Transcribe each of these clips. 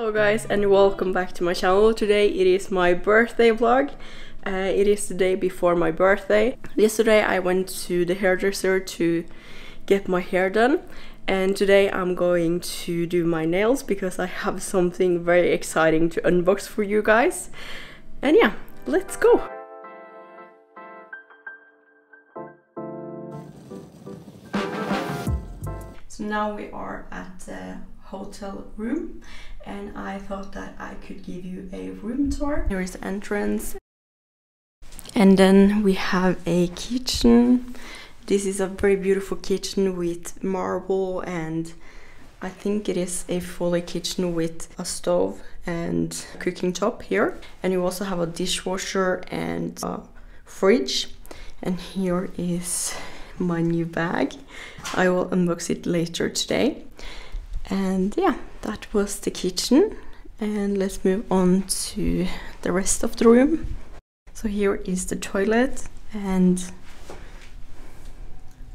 Hello guys and welcome back to my channel. Today it is my birthday vlog. It is the day before my birthday. Yesterday I went to the hairdresser to get my hair done, and today I'm going to do my nails because I have something very exciting to unbox for you guys. And yeah, let's go! So now we are at the hotel room and I thought that I could give you a room tour. Here is the entrance and then we have a kitchen. This is a very beautiful kitchen with marble, and I think it is a fully kitchen with a stove and cooking top here. And you also have a dishwasher and a fridge. And here is my new bag. I will unbox it later today. And yeah, that was the kitchen, and let's move on to the rest of the room. So here is the toilet and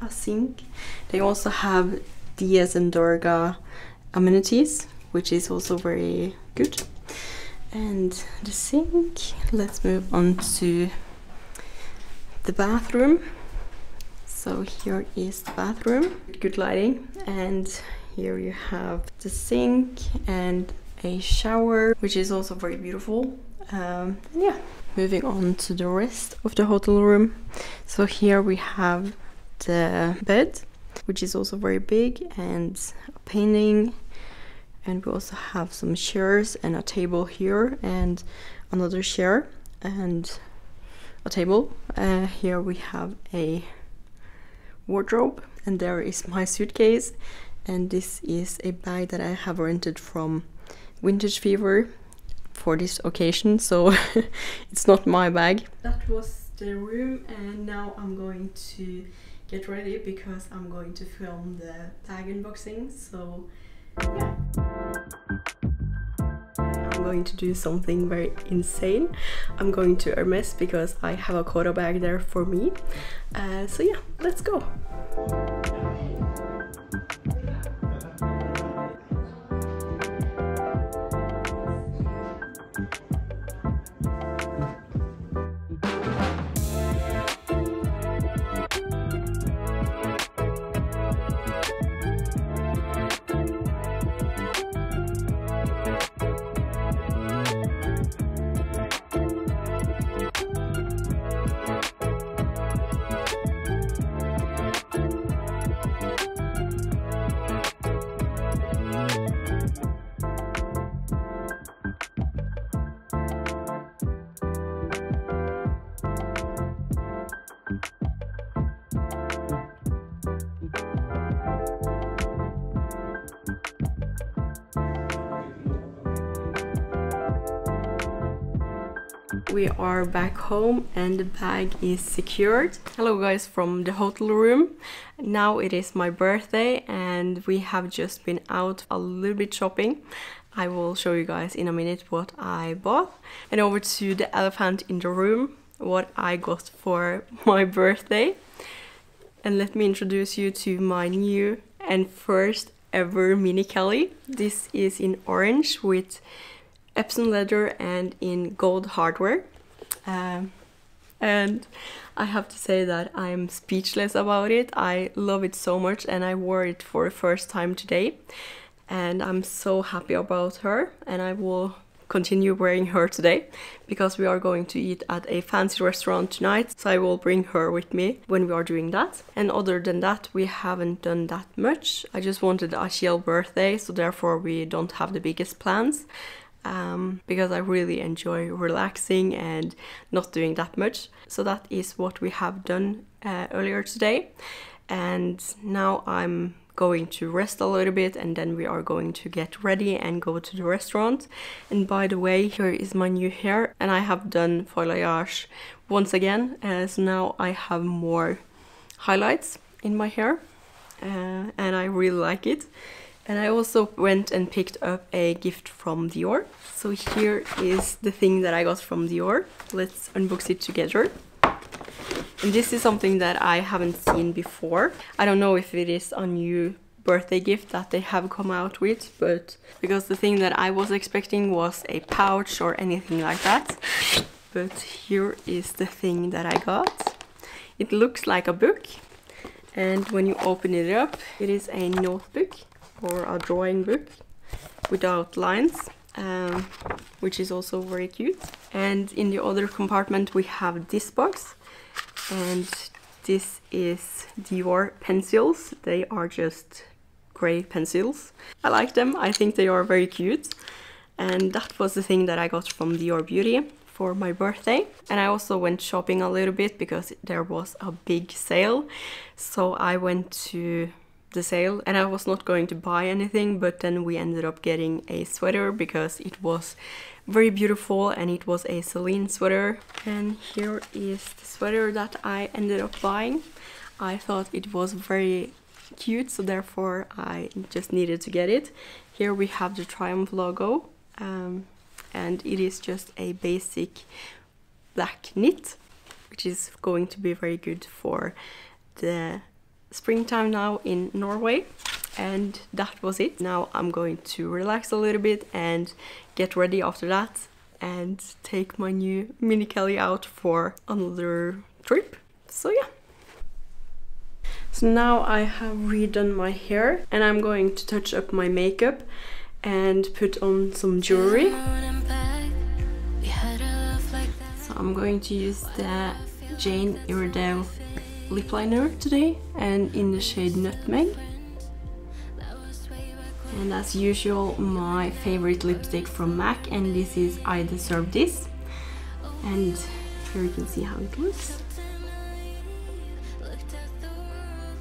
a sink. They also have Diaz and Durga amenities, which is also very good. And the sink. Let's move on to the bathroom. So here is the bathroom, good lighting, and here you have the sink and a shower, which is also very beautiful. And yeah, moving on to the rest of the hotel room. So here we have the bed, which is also very big, and a painting, and we also have some chairs and a table here, and another chair and a table. Here we have a wardrobe, and there is my suitcase, and this is a bag that I have rented from Vintage Fever for this occasion, so it's not my bag. That was the room, and now I'm going to get ready because I'm going to film the bag unboxing. So yeah, I'm going to do something very insane. I'm going to Hermes because I have a Coda bag there for me. So yeah, let's go. We are back home and the bag is secured. Hello guys from the hotel room. Now it is my birthday and we have just been out a little bit shopping. I will show you guys in a minute what I bought. And over to the elephant in the room, what I got for my birthday. And let me introduce you to my new and first ever mini Kelly. This is in orange with Epsom leather and in gold hardware. And I have to say that I'm speechless about it. I love it so much, and I wore it for the first time today. And I'm so happy about her, and I will continue wearing her today because we are going to eat at a fancy restaurant tonight, so I will bring her with me when we are doing that. And other than that, we haven't done that much. I just wanted a chill birthday, so therefore we don't have the biggest plans. Because I really enjoy relaxing and not doing that much. So that is what we have done earlier today. And now I'm going to rest a little bit, and then we are going to get ready and go to the restaurant. And by the way, here is my new hair, and I have done foliage once again. So now I have more highlights in my hair, and I really like it. And I also went and picked up a gift from Dior. So here is the thing that I got from Dior. Let's unbox it together. And this is something that I haven't seen before. I don't know if it is a new birthday gift that they have come out with, but because the thing that I was expecting was a pouch or anything like that. But here is the thing that I got. It looks like a book, and when you open it up, it is a notebook or a drawing book without lines, which is also very cute. And in the other compartment we have this box, and this is Dior pencils. They are just grey pencils. I like them, I think they are very cute. And that was the thing that I got from Dior Beauty for my birthday. And I also went shopping a little bit because there was a big sale. So I went to the sale and I was not going to buy anything, but then we ended up getting a sweater because it was very beautiful and it was a Celine sweater. And here is the sweater that I ended up buying. I thought it was very cute, so therefore I just needed to get it. Here we have the Triumph logo. And it is just a basic black knit, which is going to be very good for the springtime now in Norway. And that was it. Now I'm going to relax a little bit and get ready after that and take my new Mini Kelly out for another trip. So yeah. So now I have redone my hair and I'm going to touch up my makeup and put on some jewelry. So I'm going to use the Jane Iredale lip liner today, and in the shade Nutmeg. And as usual, my favorite lipstick from MAC, and this is I Deserve This. And here you can see how it looks.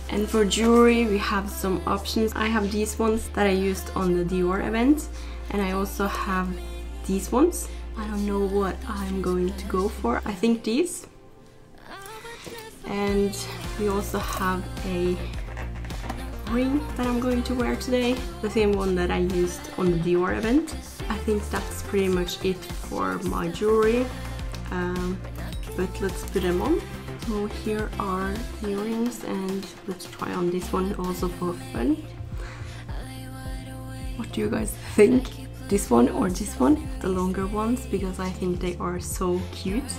And for jewelry we have some options. I have these ones that I used on the Dior event, and I also have these ones. I don't know what I'm going to go for. I think these. And we also have a ring that I'm going to wear today, the same one that I used on the Dior event. I think that's pretty much it for my jewelry, but let's put them on. So here are the earrings, and let's try on this one also for fun. What do you guys think? This one or this one? The longer ones, because I think they are so cute.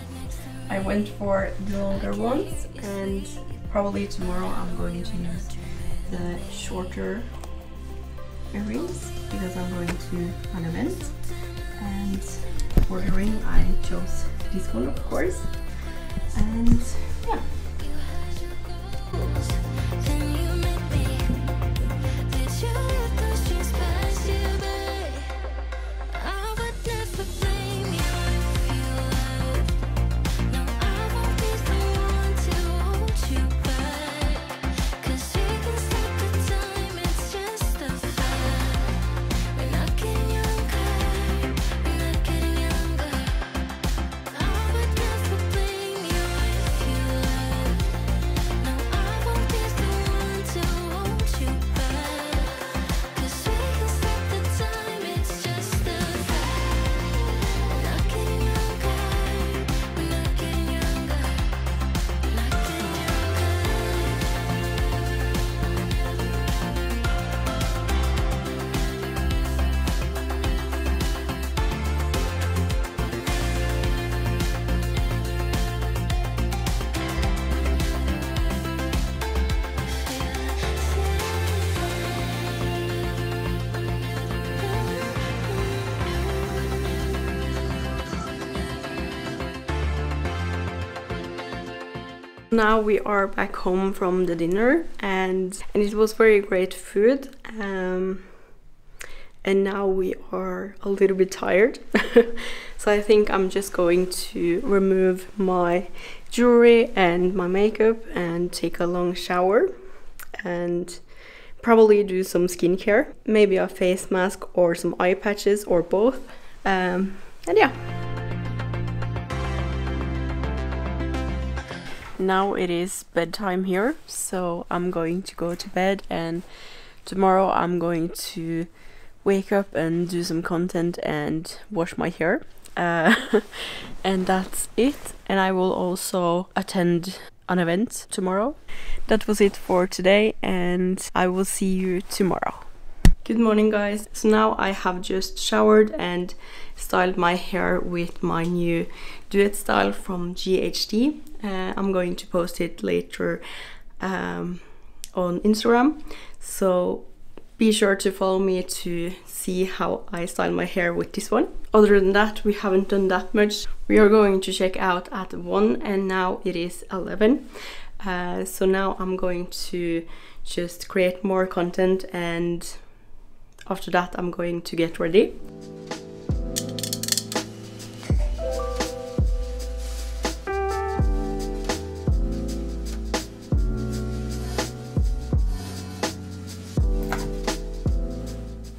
I went for the longer ones, and probably tomorrow I'm going to use the shorter earrings because I'm going to an event. And for the ring I chose this one, of course. And yeah. Now we are back home from the dinner, and it was very great food, and now we are a little bit tired. So I think I'm just going to remove my jewelry and my makeup and take a long shower and probably do some skincare, maybe a face mask or some eye patches or both, and yeah. Now it is bedtime here, so I'm going to go to bed, and tomorrow I'm going to wake up and do some content and wash my hair, and that's it. And I will also attend an event tomorrow. That was it for today, and I will see you tomorrow. Good morning, guys. So now I have just showered and styled my hair with my new duet style from GHD. I'm going to post it later on Instagram, so be sure to follow me to see how I style my hair with this one. Other than that, we haven't done that much. We are going to check out at 1 and now it is 11. So now I'm going to just create more content, and after that I'm going to get ready.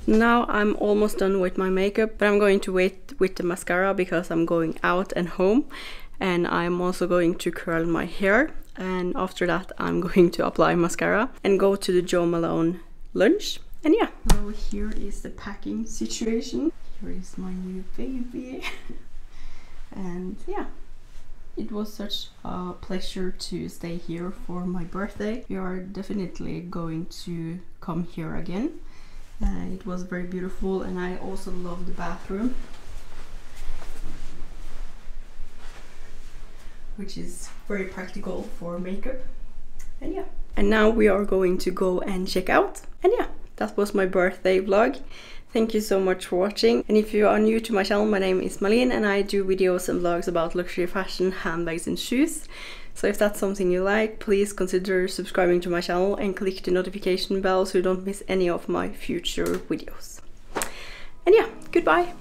Now I'm almost done with my makeup, but I'm going to wait with the mascara because I'm going out and home, and I'm also going to curl my hair, and after that I'm going to apply mascara and go to the Jo Malone lunch. And yeah, so here is the packing situation. Here is my new baby. And yeah, it was such a pleasure to stay here for my birthday. We are definitely going to come here again. It was very beautiful, and I also love the bathroom, which is very practical for makeup. And yeah, and now we are going to go and check out. And yeah, that was my birthday vlog. Thank you so much for watching, and if you are new to my channel, my name is Marlene and I do videos and vlogs about luxury fashion, handbags and shoes. So if that's something you like, please consider subscribing to my channel and click the notification bell so you don't miss any of my future videos. And yeah, goodbye!